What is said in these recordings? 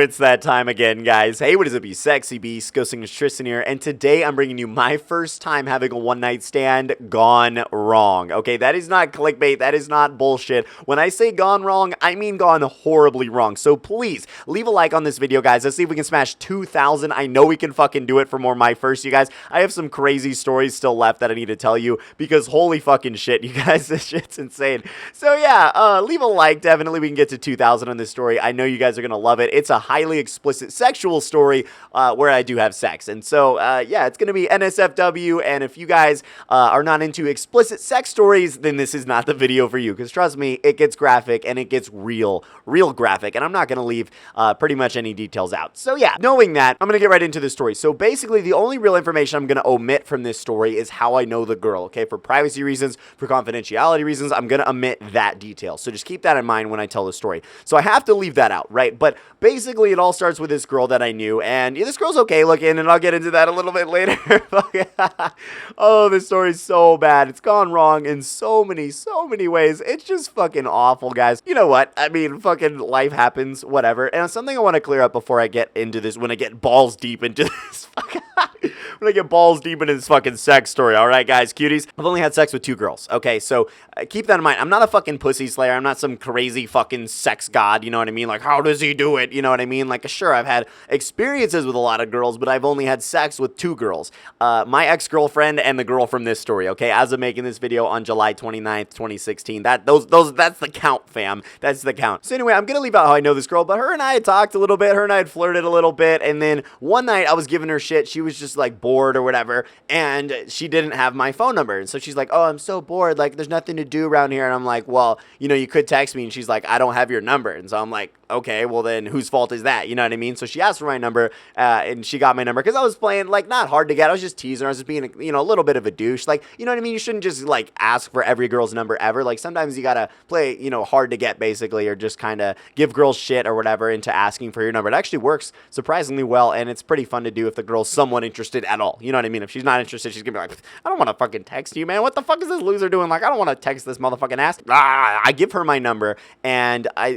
it's that time again, guys. Hey, what is up, you sexy beast? GhostSickness Tristan here, and today I'm bringing you my first time having a one-night stand gone wrong. Okay, that is not clickbait. That is not bullshit. When I say gone wrong, I mean gone horribly wrong. So please, leave a like on this video, guys. Let's see if we can smash 2,000. I know we can fucking do it for more My First, you guys. I have some crazy stories still left that I need to tell you because holy fucking shit, you guys, this shit's insane. So yeah, leave a like. Definitely we can get to 2,000 on this story. I know you guys are gonna love it. It's a highly explicit sexual story where I do have sex, and so yeah, it's gonna be NSFW. And if you guys are not into explicit sex stories, then this is not the video for you, because trust me, it gets graphic and it gets real graphic, and I'm not gonna leave pretty much any details out. So yeah, knowing that, I'm gonna get right into the story. So basically, the only real information I'm gonna omit from this story is how I know the girl. Okay, for privacy reasons, for confidentiality reasons, I'm gonna omit that detail. So just keep that in mind when I tell the story. So I have to leave that out, right? But basically, it all starts with this girl that I knew, and yeah, this girl's okay looking, and I'll get into that a little bit later. Oh, this story's so bad. It's gone wrong in so many ways. It's just fucking awful, guys. You know what? I mean, fucking life happens, whatever. And something I want to clear up before I get into this, when I get balls deep into this when I get balls deep into this fucking sex story, all right, guys, cuties? I've only had sex with 2 girls, okay? So keep that in mind. I'm not a fucking pussy slayer. I'm not some crazy fucking sex god, you know what I mean? Like, how does he do it? You know what I mean? Like, sure, I've had experiences with a lot of girls, but I've only had sex with 2 girls. My ex-girlfriend and the girl from this story, okay? As of making this video on July 29th, 2016. That's the count, fam. That's the count. So anyway, I'm gonna leave out how I know this girl, but her and I had talked a little bit. Her and I had flirted a little bit, and then one night I was giving her shit. She was just like bored or whatever, and she didn't have my phone number. And so she's like, oh, I'm so bored. Like, there's nothing to do around here. And I'm like, well, you know, you could text me. And she's like, I don't have your number. And so I'm like, okay, well then whose fault is that? You know what I mean? So she asked for my number, and she got my number because I was playing, like, not hard to get. I was just teasing her. I was just being, you know, a little bit of a douche. Like, you know what I mean? You shouldn't just, like, ask for every girl's number ever. Like, sometimes you gotta play, you know, hard to get, basically, or just kind of give girls shit or whatever into asking for your number. It actually works surprisingly well, and it's pretty fun to do if the girl's somewhat interested at all. You know what I mean? If she's not interested, she's gonna be like, I don't want to fucking text you, man. What the fuck is this loser doing? Like, I don't want to text this motherfucking ass. I give her my number, and I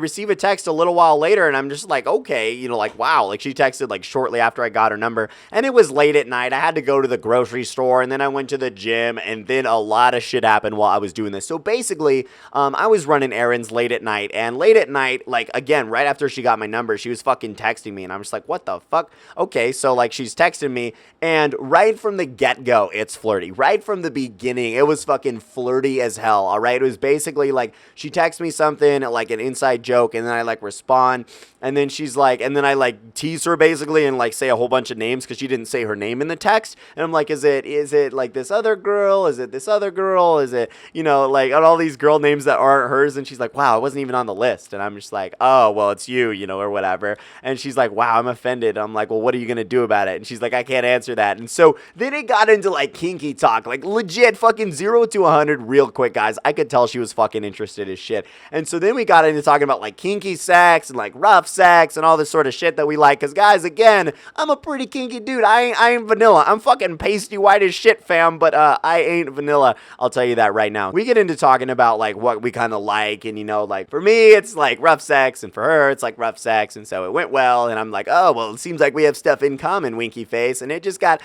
receive a text a little while later, and I'm just like, okay, you know, like, wow. Like, she texted like shortly after I got her number, and it was late at night. I had to go to the grocery store, and then I went to the gym, and then a lot of shit happened while I was doing this. So basically, I was running errands late at night, and late at night, like, again, right after she got my number, she was fucking texting me, and I'm just like, what the fuck? Okay, so like, she's texting me, and right from the get-go, it's flirty. Right from the beginning, it was fucking flirty as hell, all right? It was basically like, she texts me something, like an inside joke, and then I like respond, and then she's like, and then I like tease her basically and like say a whole bunch of names because she didn't say her name in the text, and I'm like, is it like this other girl? Is it this other girl? Is it, you know, like all these girl names that aren't hers? And she's like, wow, it wasn't even on the list. And I'm just like, oh, well, it's you, you know, or whatever. And she's like, wow, I'm offended. I'm like, well, what are you gonna do about it? And she's like, I can't answer that. And so then it got into like kinky talk, like legit fucking 0 to 100 real quick, guys. I could tell she was fucking interested as shit. And so then we got into talking about like kinky sex and like rough sex and all this sort of shit that we like. Cause guys, again, I'm a pretty kinky dude. I ain't vanilla. I'm fucking pasty white as shit, fam. But I ain't vanilla. I'll tell you that right now. We get into talking about like what we kind of like, and you know, like for me, it's like rough sex, and for her, it's like rough sex. And so it went well, and I'm like, oh, well, it seems like we have stuff in common, winky face. And it got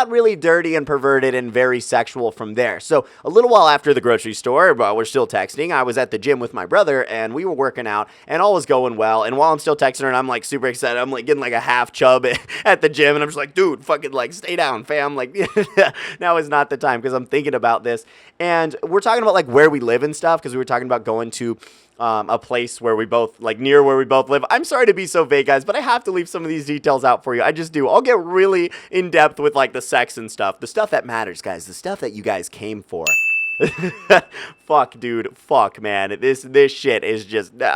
really dirty and perverted and very sexual from there. So a little while after the grocery store, we're still texting. I was at the gym with my brother, and we were working out, and all was going well. And while I'm still texting her, and I'm like super excited, I'm like getting like a half chub at the gym, and I'm just like, dude, fucking like stay down, fam. Like, now is not the time, because I'm thinking about this. And we're talking about like where we live and stuff, because we were talking about going to a place where we both, like near where we both live. I'm sorry to be so vague, guys, but I have to leave some of these details out for you. I just do. I'll get really in depth with like the sex and stuff. The stuff that matters, guys. The stuff that you guys came for. Fuck, dude. Fuck, man. This shit is just We're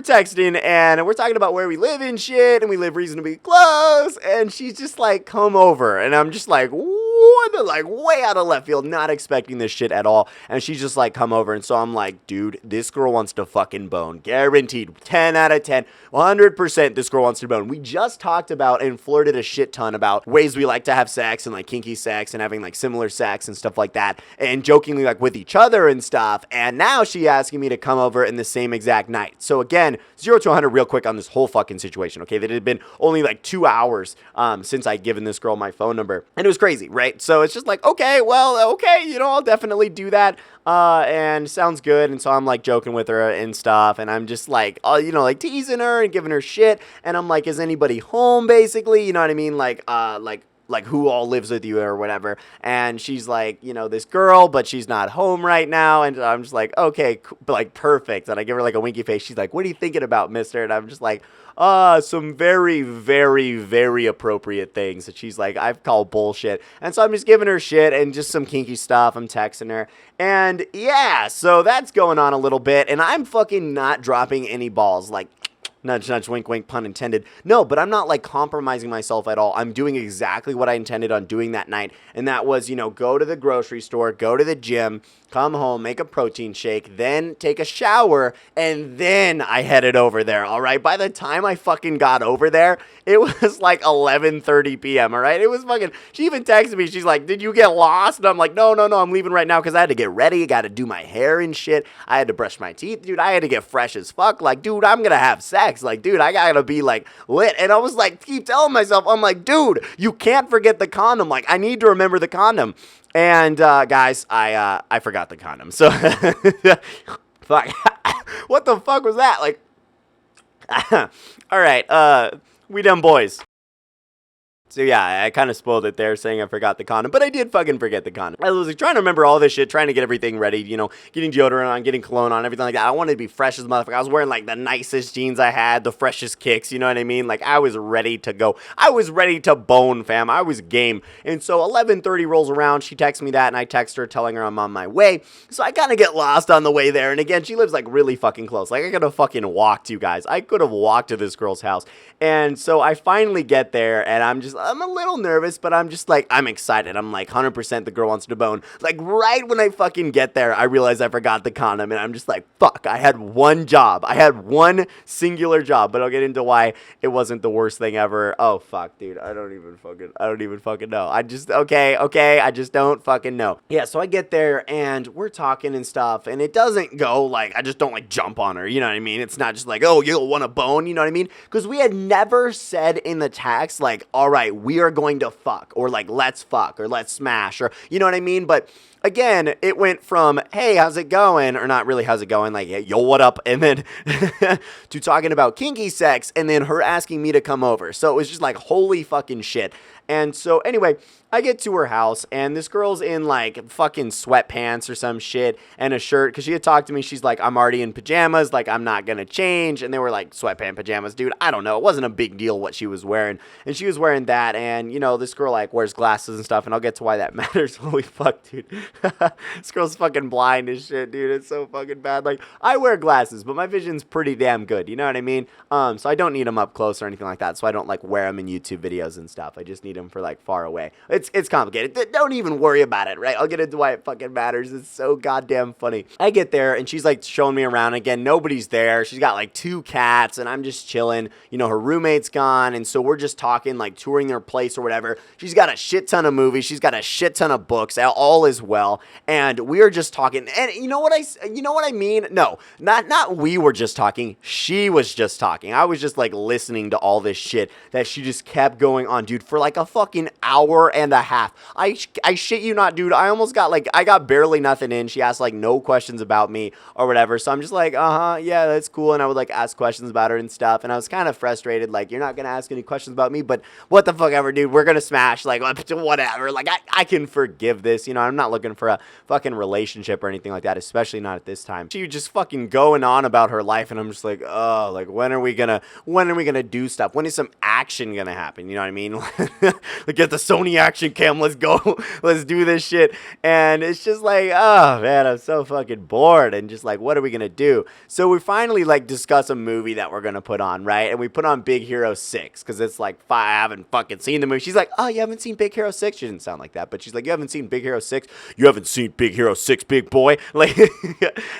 texting, and we're talking about where we live and shit, and we live reasonably close, and she's just like, come over, and I'm just like, what? what? Like, way out of left field, not expecting this shit at all. And she's just like, come over. And so I'm like, dude, this girl wants to fucking bone. Guaranteed. 10 out of 10. 100% this girl wants to bone. We just talked about and flirted a shit ton about ways we like to have sex and like kinky sex and having like similar sex and stuff like that. And jokingly like with each other and stuff. And now she asking me to come over in the same exact night. So again, 0 to 100 real quick on this whole fucking situation. Okay, that it had been only like 2 hours since I'd given this girl my phone number. And it was crazy, right? So it's just like, okay, well, okay, you know, I'll definitely do that. And sounds good. And so I'm like joking with her and stuff. And I'm just like, you know, like teasing her and giving her shit. And I'm like, is anybody home basically? You know what I mean? Like who all lives with you or whatever. And she's like, you know, this girl, but she's not home right now. And I'm just like, okay, like perfect. And I give her like a winky face. She's like, what are you thinking about, mister? And I'm just like, some very, very, very appropriate things that she's like, I've called bullshit. And so I'm just giving her shit and just some kinky stuff. I'm texting her. And yeah, so that's going on a little bit. And I'm fucking not dropping any balls. Like, nudge, nudge, wink, wink, pun intended. No, but I'm not like compromising myself at all. I'm doing exactly what I intended on doing that night. And that was, you know, go to the grocery store, go to the gym, come home, make a protein shake, then take a shower, and then I headed over there, all right? By the time I fucking got over there, it was like 11:30 p.m., all right? It was fucking, she even texted me, she's like, did you get lost? And I'm like, no, I'm leaving right now because I had to get ready, got to do my hair and shit, I had to brush my teeth, dude, I had to get fresh as fuck, like, dude, I'm gonna have sex, like, dude, I gotta be, like, lit, and I was like, keep telling myself, I'm like, dude, you can't forget the condom, like, I need to remember the condom. And, guys, I forgot the condom. So, fuck. What the fuck was that? Like, all right, we done boys. So yeah, I kind of spoiled it there saying I forgot the condom, but I did fucking forget the condom. I was like trying to remember all this shit, trying to get everything ready, you know, getting deodorant on, getting cologne on, everything like that. I wanted to be fresh as a motherfucker. I was wearing like the nicest jeans I had, the freshest kicks, you know what I mean? Like I was ready to go. I was ready to bone, fam. I was game. And so 11:30 rolls around, she texts me that, and I text her telling her I'm on my way. So I kind of get lost on the way there. And again, she lives like really fucking close. Like I could have fucking walked, you guys. I could have walked to this girl's house. And so I finally get there, and I'm a little nervous, but I'm just like, I'm excited. I'm like 100% the girl wants to bone. Like right when I fucking get there, I realize I forgot the condom, and I'm just like, fuck, I had one job. I had one singular job, but I'll get into why it wasn't the worst thing ever. Oh, fuck, dude. I don't even fucking know. I just don't fucking know. Yeah, so I get there, and we're talking and stuff, and it doesn't go like, I just don't like jump on her, you know what I mean? It's not just like, oh, you want a bone, you know what I mean? Because we had never said in the text, like, all right, we are going to fuck, or like, let's fuck, or let's smash, or, you know what I mean? But again, it went from, hey, how's it going? Or not really, how's it going? Like, hey, yo, what up? And then to talking about kinky sex, and then her asking me to come over. So it was just like, holy fucking shit. And so anyway, I get to her house, and this girl's in like fucking sweatpants or some shit and a shirt, because she had talked to me. She's like, I'm already in pajamas, like I'm not gonna change. And they were like sweatpant pajamas, dude. I don't know, it wasn't a big deal what she was wearing, and she was wearing that. And you know, this girl like wears glasses and stuff, and I'll get to why that matters. Holy fuck, dude. This girl's fucking blind as shit, dude. It's so fucking bad. Like I wear glasses, but my vision's pretty damn good, you know what I mean? So I don't need them up close or anything like that, so I don't like wear them in YouTube videos and stuff. I just need them for like far away. It's complicated. Don't even worry about it, right? I'll get into why it fucking matters. It's so goddamn funny. I get there, and she's like showing me around. Again, nobody's there. She's got like 2 cats, and I'm just chilling. You know, her roommate's gone, and so we're just talking, like touring their place or whatever. She's got a shit ton of movies. She's got a shit ton of books. All is well. And we are just talking. And you know what I mean? No, not we were just talking. She was just talking. I was just like listening to all this shit that she just kept going on, dude, for like a fucking hour and a half. I shit you not, dude. I almost got like, I got barely nothing in. She asked like no questions about me or whatever. So I'm just like, yeah, that's cool. And I would like ask questions about her and stuff. And I was kind of frustrated. Like, you're not going to ask any questions about me, but what the fuck ever, dude. We're going to smash, like, whatever. Like, I can forgive this. You know, I'm not looking for a fucking relationship or anything like that, especially not at this time. She was just fucking going on about her life. And I'm just like, oh, like, when are we gonna do stuff? When is some action gonna happen? You know what I mean? Like, get the Sony action action cam, let's go, let's do this shit. And it's just like, oh man, I'm so fucking bored, and just like, what are we gonna do? So we finally like discuss a movie that we're gonna put on, right? And we put on Big Hero 6 because it's like, I haven't fucking seen the movie. She's like, oh, you haven't seen Big Hero 6? She didn't sound like that, but she's like, you haven't seen Big Hero 6? You haven't seen Big Hero 6, big boy? Like,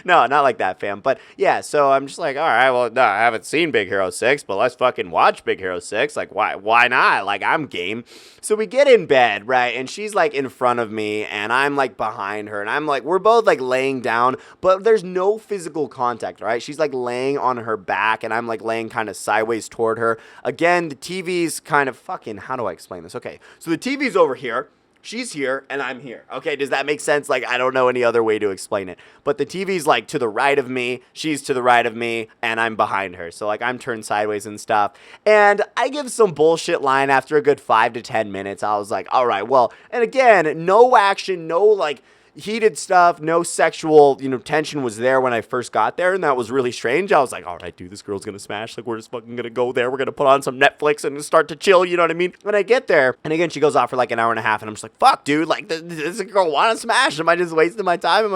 no, not like that, fam. But yeah, so I'm just like, all right, well, no, I haven't seen Big Hero 6, but let's fucking watch Big Hero 6. Like, why not? Like, I'm game. So we get in bed, right? And she's like in front of me, and I'm like behind her, and I'm like, we're both like laying down, but there's no physical contact, right? She's like laying on her back, and I'm like laying kind of sideways toward her. Again, the TV's kind of fucking, how do I explain this? Okay, so the TV's over here. She's here and I'm here. Okay, does that make sense? Like, I don't know any other way to explain it. But the TV's like to the right of me, she's to the right of me, and I'm behind her. So like I'm turned sideways and stuff. And I give some bullshit line after a good 5 to 10 minutes. I was like, all right, well, and again, no action, no like heated stuff, no sexual, tension was there when I first got there, and that was really strange. I was like, all right, dude, this girl's gonna smash. Like, we're just fucking gonna go there. We're gonna put on some Netflix and start to chill, you know what I mean? When I get there, and again, she goes off for like an hour and a half, and I'm just like, fuck, dude, like, does girl want to smash? Am I just wasting my time? Am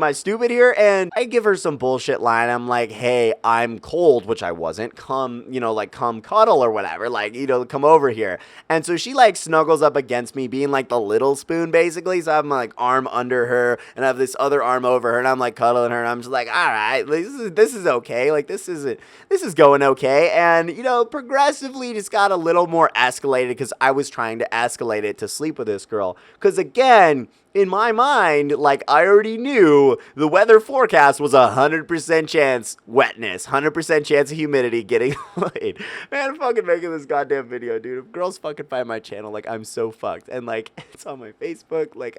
I stupid here? And I give her some bullshit line. I'm like, hey, I'm cold, which I wasn't. Come cuddle or whatever. Like, come over here. And so she like snuggles up against me, being like the little spoon, basically. So I'm like arm under her, and I have this other arm over her, and I'm like cuddling her, and I'm just like, all right, this is okay. Like, this is going okay. And progressively just got a little more escalated because I was trying to escalate it to sleep with this girl. Because again, in my mind, like, I already knew the weather forecast was 100% chance wetness, 100% chance of humidity getting laid. Man, I'm fucking making this goddamn video, dude. If girls fucking find my channel, like, I'm so fucked. And, like, it's on my Facebook. Like,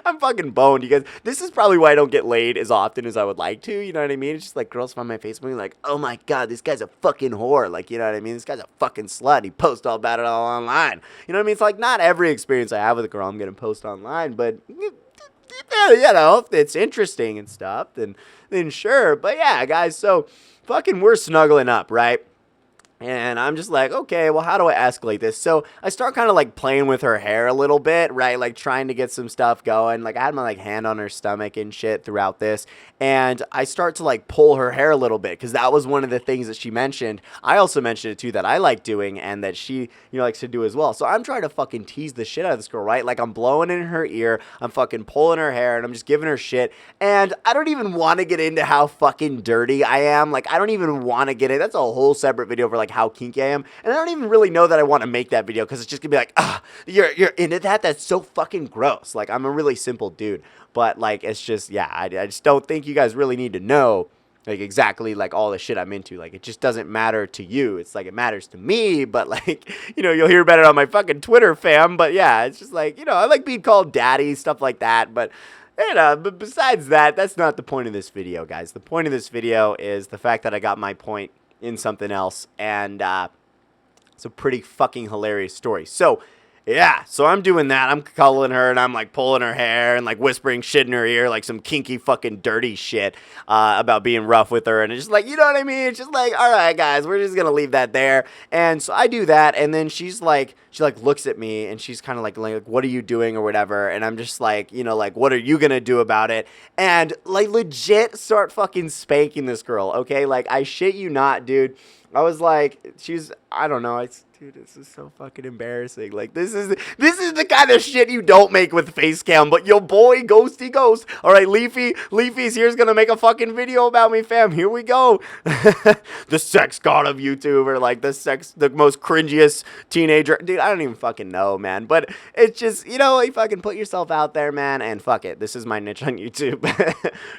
I'm fucking boned, you guys. This is probably why I don't get laid as often as I would like to, you know what I mean? It's just, like, girls find my Facebook, like, oh my god, this guy's a fucking whore. Like, you know what I mean? This guy's a fucking slut. He posts all about it all online. You know what I mean? It's, like, not every experience I have with a girl I'm gonna post online, but if it's interesting and stuff, then sure. But yeah, guys, so fucking we're snuggling up, right? And I'm just like, okay, well, how do I escalate this? So I start kind of like playing with her hair a little bit, right? Like trying to get some stuff going. Like I had my like hand on her stomach and shit throughout this. And I start to like pull her hair a little bit because that was one of the things that she mentioned. I also mentioned it too that I like doing and that she, likes to do as well. So I'm trying to fucking tease the shit out of this girl, right? Like I'm blowing in her ear. I'm fucking pulling her hair and I'm just giving her shit. And I don't even want to get into how fucking dirty I am. Like I don't even want to get it. That's a whole separate video for like how kinky I am, and I don't even really know that I want to make that video because it's just gonna be like, you're into that? That's so fucking gross. Like I'm a really simple dude, but like it's just, yeah, I just don't think you guys really need to know like exactly like all the shit I'm into. Like it just doesn't matter to you. It's like it matters to me, but like you'll hear about it on my fucking Twitter, fam. But yeah, it's just like I like being called daddy, stuff like that, but. But besides that, that's not the point of this video, guys. The point of this video is the fact that I got my point in something else, and it's a pretty fucking hilarious story. So yeah, so I'm doing that. I'm cuddling her, and I'm like pulling her hair and like whispering shit in her ear, like some kinky fucking dirty shit about being rough with her, and it's just like, you know what I mean? It's just like, all right, guys, we're just gonna leave that there. And so I do that, and then she looks at me, and she's kind of like, what are you doing or whatever? And I'm just like, like, what are you gonna do about it? And like legit start fucking spanking this girl, okay? Like I shit you not, dude. I was like, I don't know, dude, this is so fucking embarrassing. Like, this is the kind of shit you don't make with face cam, but your boy, Ghosty Ghost. All right, Leafy's here's gonna make a fucking video about me, fam. Here we go. The sex god of YouTube, or like the most cringiest teenager. Dude, I don't even fucking know, man. But it's just, you fucking put yourself out there, man, and fuck it. This is my niche on YouTube.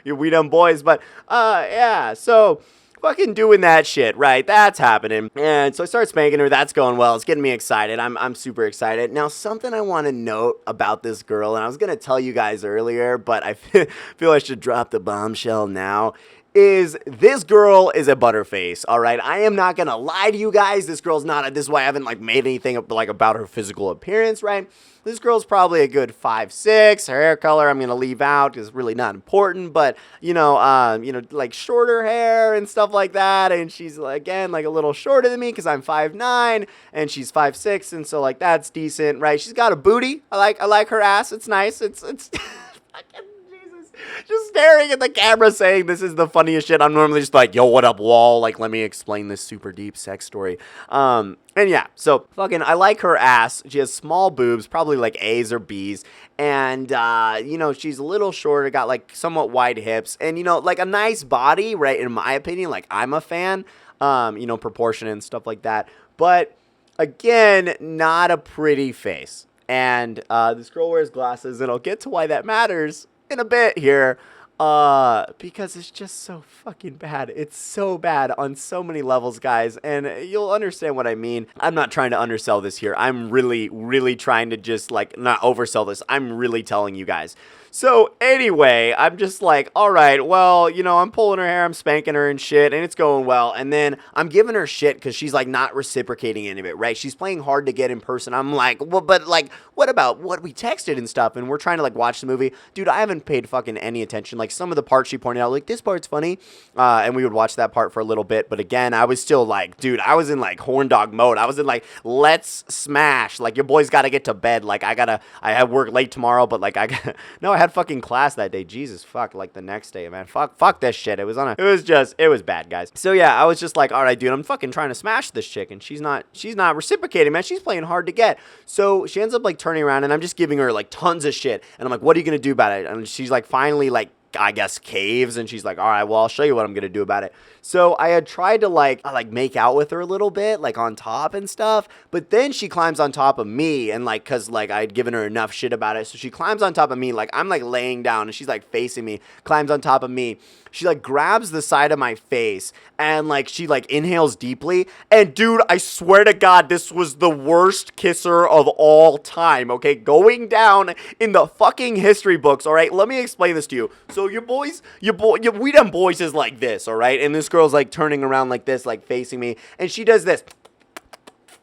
We dumb boys, but, yeah, so... fucking doing that shit, right? That's happening. And so I start spanking her. That's going well. It's getting me excited. I'm super excited. Now, something I want to note about this girl, and I was going to tell you guys earlier, but I feel I should drop the bombshell now, is this girl is a butterface, all right? I am not gonna lie to you guys. This girl's not, this is why I haven't like made anything like about her physical appearance, right? This girl's probably a good 5'6". Her hair color I'm gonna leave out because it's really not important, but like shorter hair and stuff like that. And she's again like a little shorter than me because I'm 5'9" and she's 5'6", and so like that's decent, right? She's got a booty. I like her ass. It's nice. It's fucking Jesus. Just staring at the camera saying this is the funniest shit. I'm normally just like, yo, what up, wall? Like, let me explain this super deep sex story. And yeah, so fucking, I like her ass. She has small boobs, probably like A's or B's. And, she's a little shorter, got like somewhat wide hips. And, like a nice body, right? In my opinion, like I'm a fan, proportion and stuff like that. But again, not a pretty face. And this girl wears glasses, and I'll get to why that matters in a bit here, because it's just so fucking bad. It's so bad on so many levels, guys, and you'll understand what I mean. I'm not trying to undersell this here. I'm really, really trying to just, like, not oversell this. I'm really telling you guys. So, anyway, I'm just like, all right, well, I'm pulling her hair, I'm spanking her and shit, and it's going well. And then I'm giving her shit because she's, like, not reciprocating any of it, right? She's playing hard to get in person. I'm like, well, but, like, what about what we texted and stuff? And we're trying to, like, watch the movie. Dude, I haven't paid fucking any attention. Like, some of the parts she pointed out, like, this part's funny. And we would watch that part for a little bit. But, again, I was still, like, dude, I was in, like, horn dog mode. I was in, like, let's smash. Like, your boy's got to get to bed. Like, I have work late tomorrow, but, like, I had fucking class that day. Jesus fuck, like the next day, man. Fuck this shit. It was bad, guys. So yeah, I was just like, all right, dude, I'm fucking trying to smash this chick, and she's not reciprocating, man. She's playing hard to get. So she ends up like turning around, and I'm just giving her like tons of shit, and I'm like, what are you gonna do about it? And she's like, finally, like, I guess caves, and she's like, all right, well, I'll show you what I'm gonna do about it. So I had tried to like make out with her a little bit, like on top and stuff, but then she climbs on top of me, and like, cause like I'd given her enough shit about it, so she climbs on top of me, like I'm like laying down, and she's like facing me, climbs on top of me. She like grabs the side of my face, and like she like inhales deeply, and dude, I swear to God, this was the worst kisser of all time, okay? Going down in the fucking history books, all right? Let me explain this to you. So we them boys is like this, all right? And this girl's like turning around like this, like facing me, and she does this,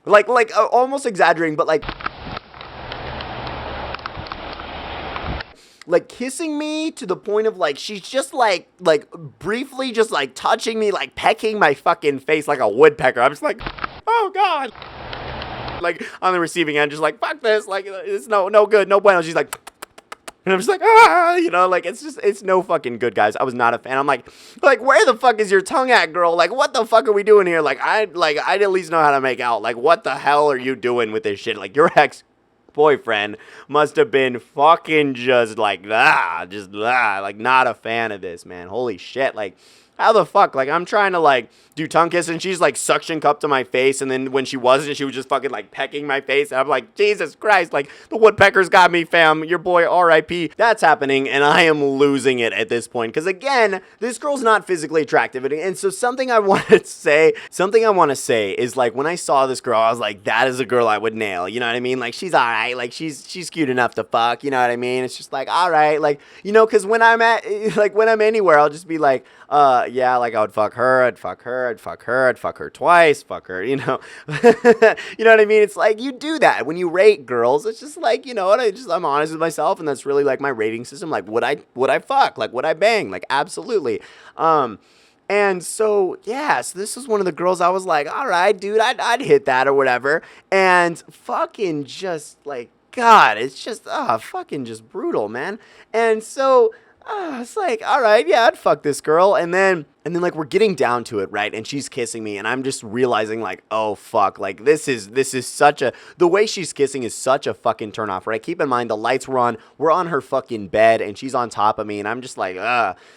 like almost exaggerating, but like kissing me to the point of like she's just like briefly just like touching me, like pecking my fucking face like a woodpecker. I'm just like, oh God. Like on the receiving end, just like, fuck this, like it's no good, no bueno. She's like, and I'm just like, like it's no fucking good, guys. I was not a fan. I'm like, where the fuck is your tongue at, girl? Like, what the fuck are we doing here? Like, I'd at least know how to make out. Like, what the hell are you doing with this shit? Like, your ex-boyfriend must have been fucking just like, like not a fan of this, man. Holy shit, like, how the fuck? Like, I'm trying to, like, do tongue kiss, and she's, like, suction cup to my face, and then when she wasn't, she was just fucking, like, pecking my face, and I'm like, Jesus Christ, like, the woodpeckers got me, fam, your boy, R.I.P. That's happening, and I am losing it at this point, because, again, this girl's not physically attractive, and so something I want to say is, like, when I saw this girl, I was like, that is a girl I would nail, you know what I mean? Like, she's alright, like, she's cute enough to fuck, you know what I mean? It's just like, alright, like, because when I'm anywhere, I'll just be like, yeah, like I would fuck her, I'd fuck her twice, fuck her, you know what I mean? It's like, you do that when you rate girls. It's just like, I'm honest with myself, and that's really like my rating system. Like, would I fuck? Like, would I bang? Like, absolutely. And so, yeah, so this was one of the girls I was like, all right, dude, I'd hit that or whatever. And fucking just like, God, it's just, fucking just brutal, man. And so, it's like, all right, yeah, I'd fuck this girl. And then like we're getting down to it, right? And she's kissing me, and I'm just realizing like, oh fuck, like this is the way she's kissing is such a fucking turnoff, right? Keep in mind the lights were on, we're on her fucking bed, and she's on top of me, and I'm just like,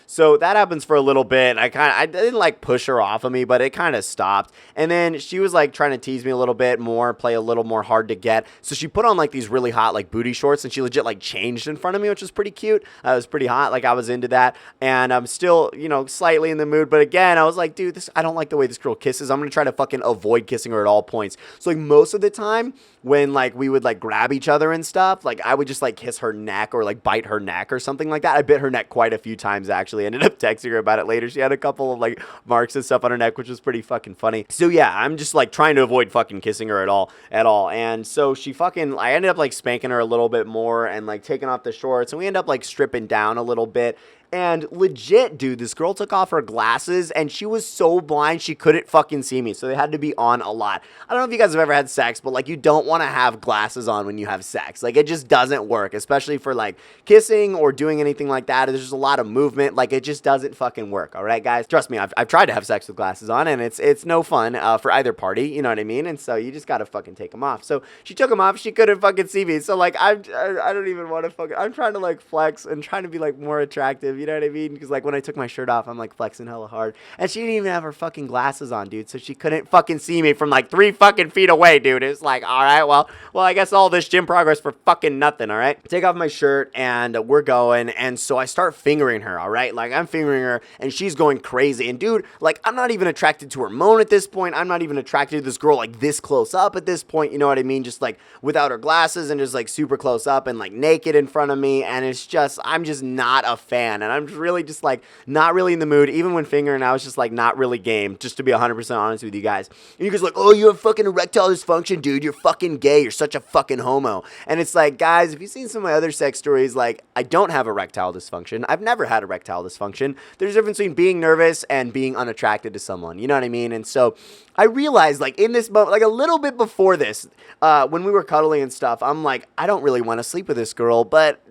So that happens for a little bit. I didn't like push her off of me, but it kind of stopped. And then she was like trying to tease me a little bit more, play a little more hard to get. So she put on like these really hot like booty shorts, and she legit like changed in front of me, which was pretty cute. It was pretty hot. Like I was into that, and I'm still, slightly in the mood. mood. But again, I was like, dude, I don't like the way this girl kisses. I'm gonna try to fucking avoid kissing her at all points. So like most of the time when like we would like grab each other and stuff, like I would just like kiss her neck or like bite her neck or something like that. I bit her neck quite a few times actually. Ended up texting her about it later. She had a couple of like marks and stuff on her neck, which was pretty fucking funny. So yeah, I'm just like trying to avoid fucking kissing her at all. And so I ended up like spanking her a little bit more and like taking off the shorts, and we end up like stripping down a little bit. And legit, dude, this girl took off her glasses and she was so blind she couldn't fucking see me. So they had to be on a lot. I don't know if you guys have ever had sex, but like you don't want to have glasses on when you have sex. Like it just doesn't work, especially for like kissing or doing anything like that. There's just a lot of movement. Like it just doesn't fucking work. All right, guys, trust me. I've tried to have sex with glasses on, and it's no fun for either party. You know what I mean? And so you just gotta fucking take them off. So she took them off. She couldn't fucking see me. So like I don't even want to fucking. I'm trying to like flex and trying to be like more attractive. You know what I mean? Because like when I took my shirt off, I'm like flexing hella hard, and she didn't even have her fucking glasses on, dude. So she couldn't fucking see me from like 3 fucking feet away, dude. It's like, all right, well, I guess all this gym progress for fucking nothing. All right, take off my shirt and we're going, and so I start fingering her. All right, like I'm fingering her, and she's going crazy. And dude, like I'm not even attracted to her moan at this point. I'm not even attracted to this girl like this close up at this point. You know what I mean? Just like without her glasses and just like super close up and like naked in front of me, and it's just I'm just not a fan, and I'm really just like not really in the mood. Even when fingering, I was just like not really game, just to be 100% honest with you guys. And you guys are like, oh, you have fucking erectile dysfunction, dude. You're fucking gay. You're such a fucking homo. And it's like, guys, if you've seen some of my other sex stories, like I don't have erectile dysfunction. I've never had erectile dysfunction. There's a difference between being nervous and being unattracted to someone. You know what I mean? And so I realized like in this moment, like a little bit before this, when we were cuddling and stuff, I'm like, I don't really want to sleep with this girl, but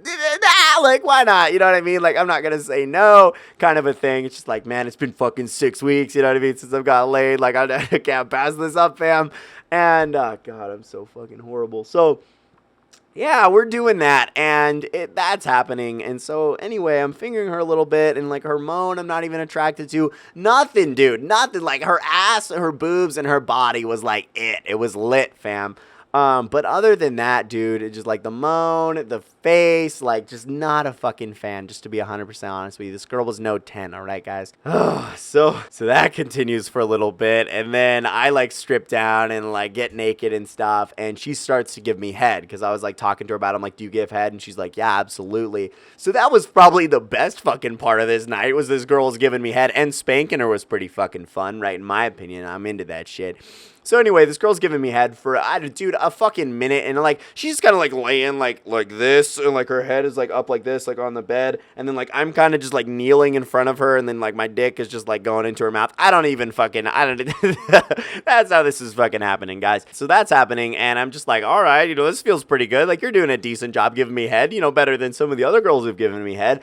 like, why not? You know what I mean? Like, I'm not going to say no kind of a thing. It's just like, man, it's been fucking 6 weeks, you know what I mean, since I've got laid. Like, I can't pass this up, fam. And, God, I'm so fucking horrible. So, yeah, we're doing that, and that's happening. And so, anyway, I'm fingering her a little bit, and, like, her moan I'm not even attracted to. Nothing, dude. Nothing. Like, her ass, her boobs, and her body was, like, it. It was lit, fam. But other than that, dude, it's just like the moan, the face, like just not a fucking fan, just to be 100% honest with you. This girl was no 10, all right, guys? So that continues for a little bit, and then I like strip down and like get naked and stuff, and she starts to give me head, because I was like talking to her about it. I'm like, do you give head? And she's like, yeah, absolutely. So that was probably the best fucking part of this night, was this girl was giving me head, and spanking her was pretty fucking fun, right? In my opinion, I'm into that shit. So anyway, this girl's giving me head for, dude, a fucking minute, and like she's just kind of like laying like this, and like her head is like up like this, like on the bed, and then like I'm kind of just like kneeling in front of her, and then like my dick is just like going into her mouth. I don't that's how this is fucking happening, guys. So that's happening, and I'm just like, all right, you know, this feels pretty good. Like you're doing a decent job giving me head, you know, better than some of the other girls who've given me head.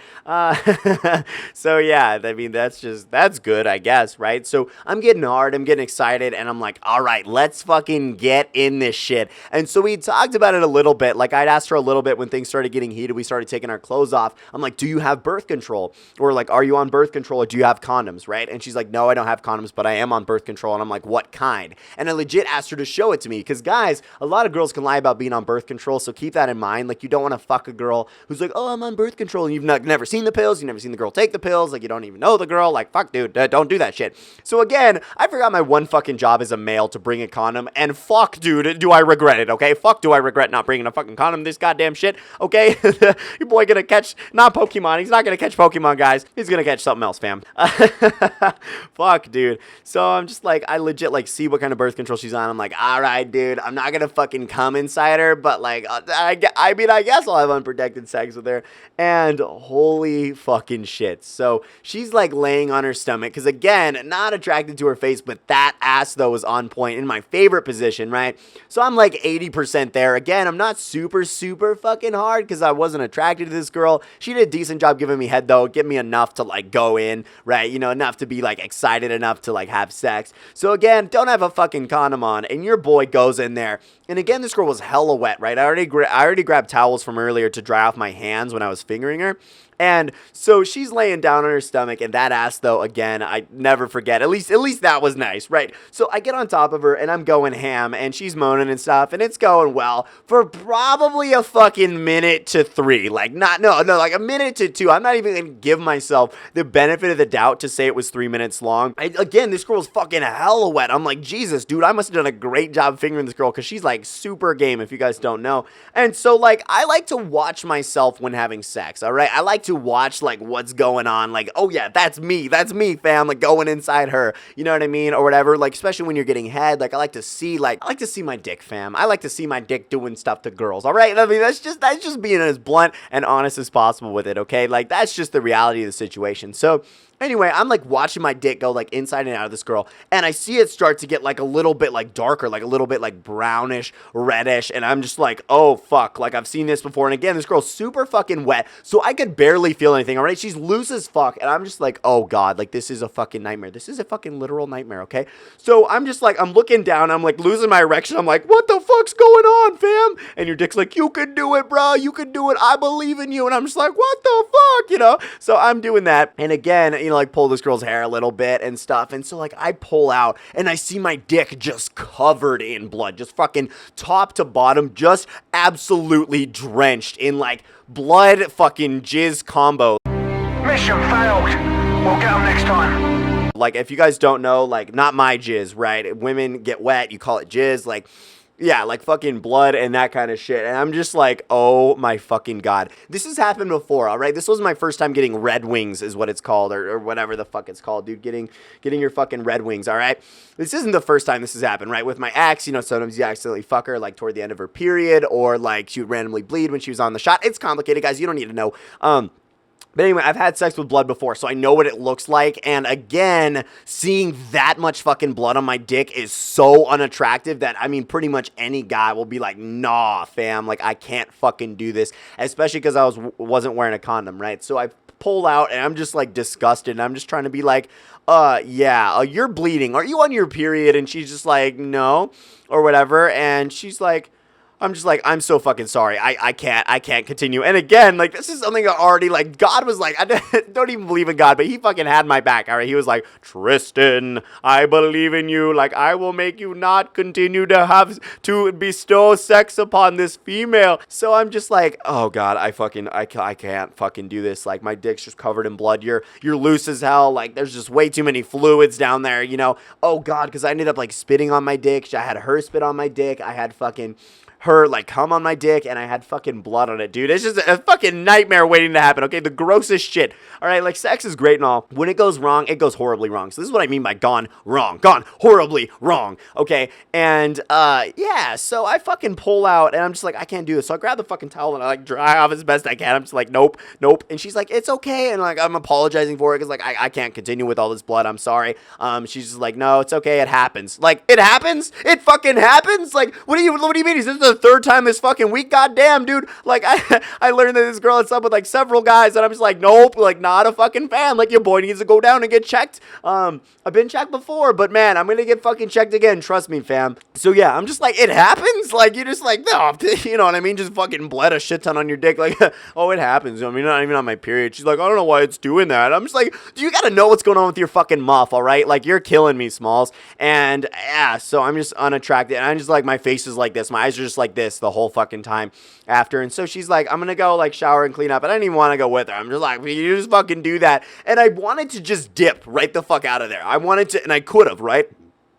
So yeah, I mean, that's good, I guess, right? So I'm getting hard, I'm getting excited, and I'm like, all right, let's fucking get in this shit. And so we talked about it a little bit. Like I'd asked her a little bit when things started getting heated. We started taking our clothes off. I'm like, do you have birth control? Or like, are you on birth control, or do you have condoms, right? And she's like, no, I don't have condoms, but I am on birth control. And I'm like, what kind? And I legit asked her to show it to me, because guys, a lot of girls can lie about being on birth control, so keep that in mind. Like you don't want to fuck a girl who's like, oh, I'm on birth control, and you've never seen the pills, you've never seen the girl take the pills, like you don't even know the girl. Like, fuck, dude, don't do that shit. So again, I forgot my one fucking job as a male to bring a condom, and fuck, dude, do I regret it, okay? Fuck, do I regret not bringing a fucking condom to this goddamn shit, okay? Your boy gonna catch, not Pokemon, he's not gonna catch Pokemon, guys. He's gonna catch something else, fam. Fuck, dude. So I'm just like, I legit like see what kind of birth control she's on. I'm like, all right, dude, I'm not gonna fucking come inside her, but like, I mean, I guess I'll have unprotected sex with her. And holy fucking shit. So she's like laying on her stomach, because again, not attracted to her face, but that ass though was on point, in my favorite position, right? So I'm like 80% there. Again, I'm not super fucking hard, because I wasn't attracted to this girl. She did a decent job giving me head though, give me enough to like go in, right? You know, enough to be like excited enough to like have sex. So again, don't have a fucking condom on, and your boy goes in there. And again, this girl was hella wet, right? I already grabbed towels from earlier to dry off my hands when I was fingering her. And so she's laying down on her stomach, and that ass, though, again, I never forget. At least that was nice, right? So I get on top of her, and I'm going ham, and she's moaning and stuff, and it's going well for probably a fucking minute to 3. Like, like a minute to 2. I'm not even gonna give myself the benefit of the doubt to say it was 3 minutes long. Again, this girl's fucking hella wet. I'm like, Jesus, dude, I must have done a great job fingering this girl, because she's like super game, if you guys don't know. And so, like, I like to watch myself when having sex, all right? I like to watch, like, what's going on. Like, oh yeah, that's me, fam, like, going inside her, you know what I mean, or whatever. Like, especially when you're getting head, like, I like to see my dick, fam. I like to see my dick doing stuff to girls, all right? I mean, that's just being as blunt and honest as possible with it, okay? Like, that's just the reality of the situation. So anyway, I'm like watching my dick go like inside and out of this girl, and I see it start to get like a little bit like darker, like a little bit like brownish, reddish, and I'm just like, oh fuck, like I've seen this before. And again, this girl's super fucking wet, so I could barely feel anything, alright? She's loose as fuck, and I'm just like, oh god, like this is a fucking nightmare. This is a fucking literal nightmare, okay? So I'm just like, I'm looking down, I'm like losing my erection, I'm like, what the fuck's going on, fam? And your dick's like, you can do it, bro, you can do it, I believe in you. And I'm just like, what the fuck, you know? So I'm doing that, and again, you know, like pull this girl's hair a little bit and stuff. And so like I pull out and I see my dick just covered in blood, just fucking top to bottom, just absolutely drenched in like blood fucking jizz combo. Mission failed. We'll get them next time. Like, if you guys don't know, like, not my jizz, right? Women get wet, you call it jizz, like, yeah, like fucking blood and that kind of shit. And I'm just like, oh my fucking god. This has happened before, all right? This was my first time getting red wings is what it's called, or whatever the fuck it's called, dude. Getting your fucking red wings, all right? This isn't the first time this has happened, right? With my ex, you know, sometimes you accidentally fuck her, like, toward the end of her period, or, like, she would randomly bleed when she was on the shot. It's complicated, guys. You don't need to know. But anyway, I've had sex with blood before, so I know what it looks like. And again, seeing that much fucking blood on my dick is so unattractive that, I mean, pretty much any guy will be like, nah, fam, like, I can't fucking do this. Especially because I wasn't wearing a condom, right? So I pull out, and I'm just, like, disgusted. And I'm just trying to be like, yeah, you're bleeding. Are you on your period? And she's just like, no, or whatever. And she's like, I'm just like, I'm so fucking sorry. I can't continue. And again, like, this is something that already, like, God was like, I don't even believe in God, but he fucking had my back, all right? He was like, Tristan, I believe in you. Like, I will make you not continue to bestow sex upon this female. So I'm just like, oh God, I can't fucking do this. Like, my dick's just covered in blood. You're loose as hell. Like, there's just way too many fluids down there, you know? Oh God, because I ended up, like, spitting on my dick. I had her spit on my dick. I had fucking her like come on my dick, and I had fucking blood on it, dude. It's just a fucking nightmare waiting to happen, okay? The grossest shit. All right, like, sex is great and all. When it goes wrong, it goes horribly wrong. So this is what I mean by gone wrong. Gone horribly wrong, okay? And, yeah, so I fucking pull out, and I'm just like, I can't do this. So I grab the fucking towel, and I, like, dry off as best I can. I'm just like, nope. And she's like, it's okay. And, like, I'm apologizing for it, because, like, I can't continue with all this blood. I'm sorry. She's just like, no, it's okay. It happens. Like, it happens? It fucking happens? Like, what do you mean? Is this the third time this fucking week? Goddamn, dude. Like, I learned that this girl had slept with like several guys, and I'm just like, nope, like, not a fucking fan. Like, your boy needs to go down and get checked. I've been checked before, but man, I'm gonna get fucking checked again. Trust me, fam. So yeah, I'm just like, it happens. Like, you're just like, no, you know what I mean? Just fucking bled a shit ton on your dick. Like, oh, it happens. I mean, not even on my period. She's like, I don't know why it's doing that. I'm just like, you gotta know what's going on with your fucking muff, all right? Like, you're killing me, Smalls. And yeah, so I'm just unattracted, and I'm just like, my face is like this, my eyes are just like this the whole fucking time after. And so she's like, I'm gonna go like shower and clean up, and I didn't even want to go with her. I'm just like, you just fucking do that. And I wanted to just dip right the fuck out of there. I wanted to, and I could have, right?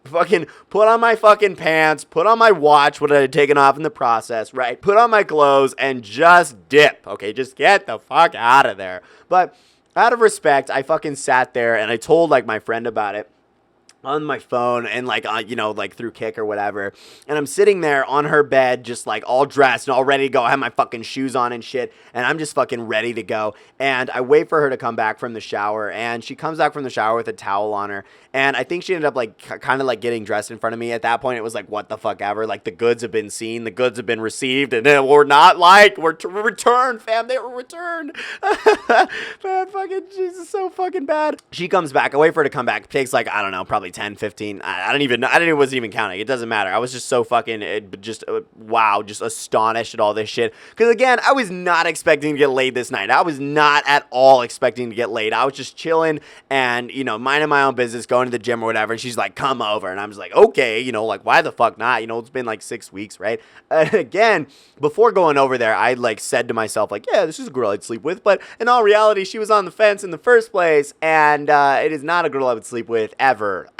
Fucking put on my fucking pants, put on my watch, what I had taken off in the process, right? Put on my clothes and just dip, okay? Just get the fuck out of there. But out of respect, I fucking sat there, and I told like my friend about it on my phone, and like, you know, like through Kick or whatever. And I'm sitting there on her bed, just like all dressed and all ready to go. I have my fucking shoes on and shit, and I'm just fucking ready to go. And I wait for her to come back from the shower, and she comes back from the shower with a towel on her. And I think she ended up like kind of like getting dressed in front of me. At that point, it was like, what the fuck ever. Like, the goods have been seen, the goods have been received, and then we're not like, we're returned, fam. They were returned. Man, fucking Jesus, so fucking bad. She comes back. I wait for her to come back. It takes like, I don't know, probably 10, 15. I don't even know. I wasn't even counting. It doesn't matter. I was just so fucking, wow, just astonished at all this shit. Because again, I was not expecting to get laid this night. I was not at all expecting to get laid. I was just chilling and, you know, minding my own business, going to the gym or whatever. And she's like, come over. And I'm just like, okay, you know, like, why the fuck not? You know, it's been like 6 weeks, right? And again, before going over there, I like said to myself, like, yeah, this is a girl I'd sleep with. But in all reality, she was on the fence in the first place. And it is not a girl I would sleep with ever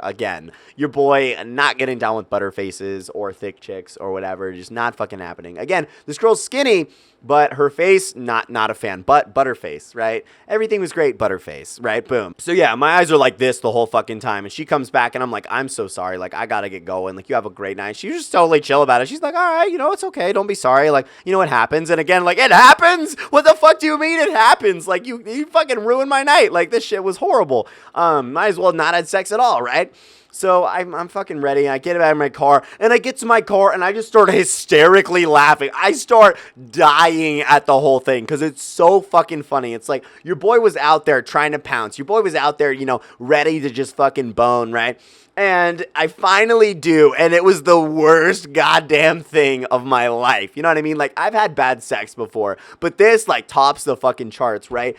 again. Your boy not getting down with butterfaces or thick chicks or whatever. Just not fucking happening. Again, this girl's skinny, but her face, not a fan. But butterface, right? Everything was great, butterface, right? Boom. So yeah, my eyes are like this the whole fucking time. And she comes back and I'm like, I'm so sorry. Like, I gotta get going. Like, you have a great night. She was just totally chill about it. She's like, all right, you know, it's okay. Don't be sorry. Like, you know, it happens. And again, like, it happens? What the fuck do you mean it happens? Like, you fucking ruined my night. Like, this shit was horrible. Might as well not had sex at all, right? So I'm fucking ready. I get out of my car, and I get to my car, and I just start hysterically laughing. I start dying at the whole thing because it's so fucking funny. It's like your boy was out there trying to pounce. Your boy was out there, you know, ready to just fucking bone, right? And I finally do, and it was the worst goddamn thing of my life. You know what I mean? Like, I've had bad sex before, but this, like, tops the fucking charts, right?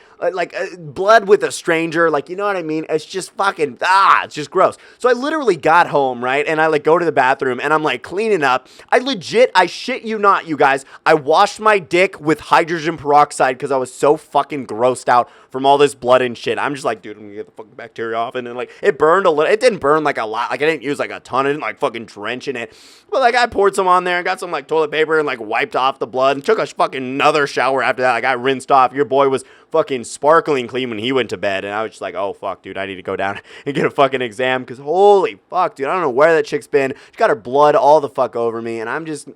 Blood with a stranger, like, you know what I mean? It's just fucking, it's just gross. So I literally got home, right? And I, like, go to the bathroom, and I'm, like, cleaning up. I shit you not, you guys, I washed my dick with hydrogen peroxide because I was so fucking grossed out from all this blood and shit. I'm just like, dude, I'm gonna get the fucking bacteria off. And then, like, it burned a little. It didn't burn, like, a lot. Like, I didn't use, like, a ton. I didn't, like, fucking drench in it. But, like, I poured some on there and got some, like, toilet paper and, like, wiped off the blood and took a fucking another shower after that. Like, I rinsed off. Your boy was fucking sparkling clean when he went to bed. And I was just like, oh, fuck, dude, I need to go down and get a fucking exam. Because, holy fuck, dude, I don't know where that chick's been. She got her blood all the fuck over me. And I'm just...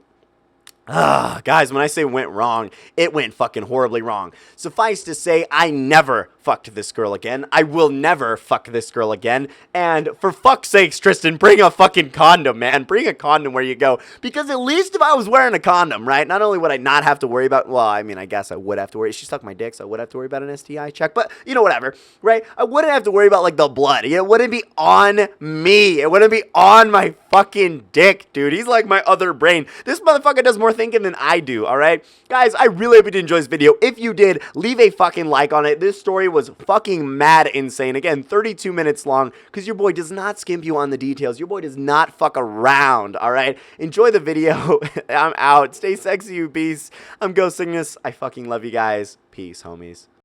guys, when I say went wrong, it went fucking horribly wrong. Suffice to say, I never fucked this girl again. I will never fuck this girl again. And for fuck's sakes, Tristan, bring a fucking condom, man. Bring a condom where you go. Because at least if I was wearing a condom, right, not only would I not have to worry about, well, I mean, I guess I would have to worry. She sucked my dick, so I would have to worry about an STI check. But, you know, whatever, right? I wouldn't have to worry about, like, the blood. It wouldn't be on me. It wouldn't be on my fucking dick, dude. He's like my other brain. This motherfucker does more thinking than I do, all right? Guys, I really hope you did enjoy this video. If you did, leave a fucking like on it. This story was fucking mad insane. Again, 32 minutes long because your boy does not skimp you on the details. Your boy does not fuck around, all right? Enjoy the video. I'm out. Stay sexy, you beasts. I'm GhostSickness. I fucking love you guys. Peace, homies.